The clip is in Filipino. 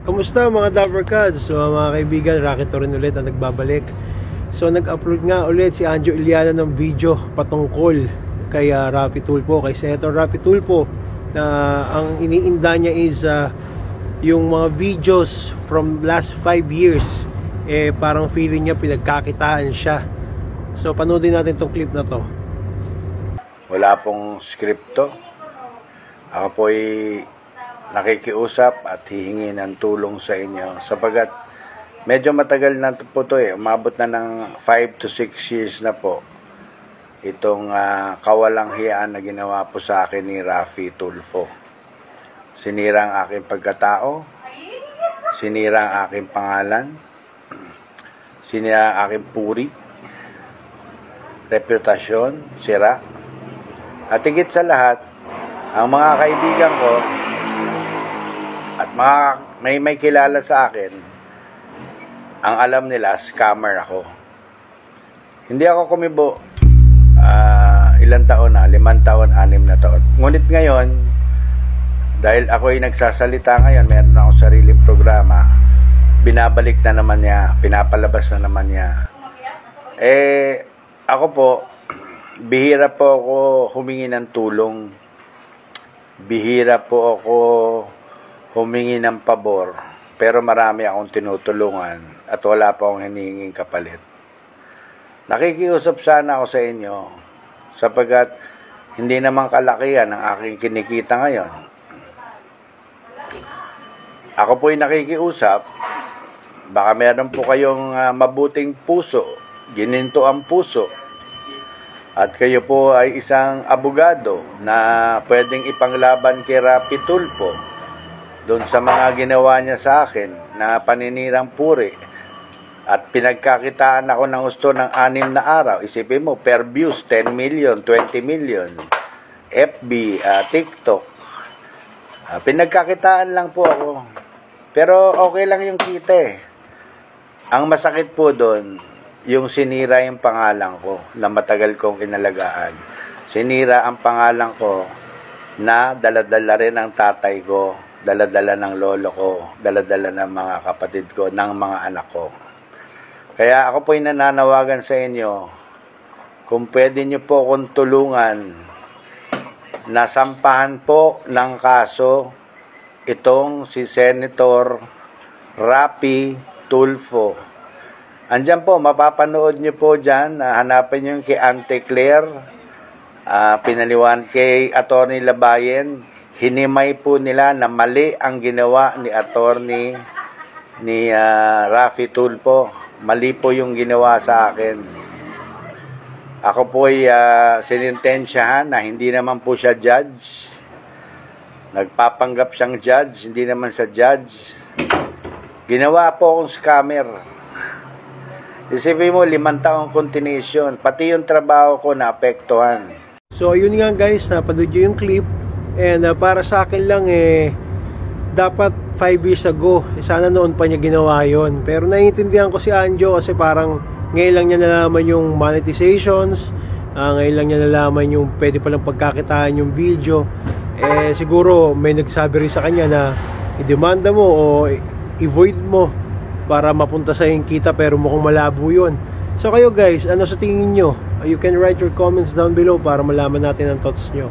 Kamusta mga Dapper Cats? So mga kaibigan, Rocky Torin ulit ang nagbabalik. So nag-upload nga ulit si Anjo Iliana ng video patungkol kay Raffy Tulfo, kay Senator Raffy Tulfo, na ang iniinda niya is yung mga videos from last 5 years. Parang feeling niya pinagkakitaan siya. So panoodin natin tong clip na to. Wala pong script to. Ako po'y nakikiusap at hihingi ng tulong sa inyo sapagat medyo matagal na po to umabot na ng 5 to 6 years na po itong kawalang hiyaan na ginawa po sa akin ni Raffy Tulfo. Sinira ang aking pagkatao, sinira ang aking pangalan, sinira ang aking puri, reputasyon, sira, at higit sa lahat ang mga kaibigan ko at mga may kilala sa akin, ang alam nila, scammer ako. Hindi ako kumibo. Ilang taon na, 5 taon, 6 na taon. Ngunit ngayon, dahil ako ay nagsasalita ngayon, meron akong sariling programa, binabalik na naman niya, pinapalabas na naman niya. Ako po, bihira po ako humingi ng tulong. Bihira po ako humingi ng pabor, pero marami akong tinutulungan at wala pa akong hinihinging kapalit. Nakikiusap sana ako sa inyo sapagat hindi naman kalakihan ang aking kinikita ngayon. Ako po'y nakikiusap, baka meron po kayong mabuting puso, gininto ang puso, at kayo po ay isang abogado na pwedeng ipanglaban kay Raffy Tulfo doon sa mga ginawa niya sa akin na paninirang puri at pinagkakitaan ako ng gusto ng 6 na araw. Isipin mo, per views 10 million, 20 million, FB, TikTok, pinagkakitaan lang po ako, pero okay lang yung kita. Ang masakit po doon yung sinira yung pangalan ko na matagal kong inalagaan. Sinira ang pangalan ko na daladala rin ng tatay ko, daladala ng lolo ko, daladala ng mga kapatid ko, ng mga anak ko. Kaya ako po'y nananawagan sa inyo, kung pwede nyo po akong tulungan, nasampahan po ng kaso itong si Senator Raffy Tulfo. Andyan po, mapapanood nyo po dyan, hanapin nyo kay Auntie Claire, pinaliwan kay Attorney Labayen. Hinimay po nila na mali ang ginawa ni Attorney ni Raffy Tulfo. Mali po yung ginawa sa akin. Ako po ay sinintensyahan na hindi naman po siya judge. Nagpapanggap siyang judge, hindi naman sa judge. Ginawa po akong scammer. Isipin mo, 5 taong continuation. Pati yung trabaho ko naapektuhan. So yun nga guys, napanood nyo yung clip. And para sa akin lang dapat 5 years ago, sana noon pa niya ginawa yun. Pero naiintindihan ko si Anjo kasi parang ngayon lang niya nalaman yung monetizations, ngayon lang niya nalaman yung pwede palang pagkakitaan yung video. Siguro may nagsabi rin sa kanya na i-demanda mo o i-void mo para mapunta sa yung kita, pero mukhang malabo yun. So kayo guys, ano sa tingin nyo? You can write your comments down below para malaman natin ang thoughts nyo.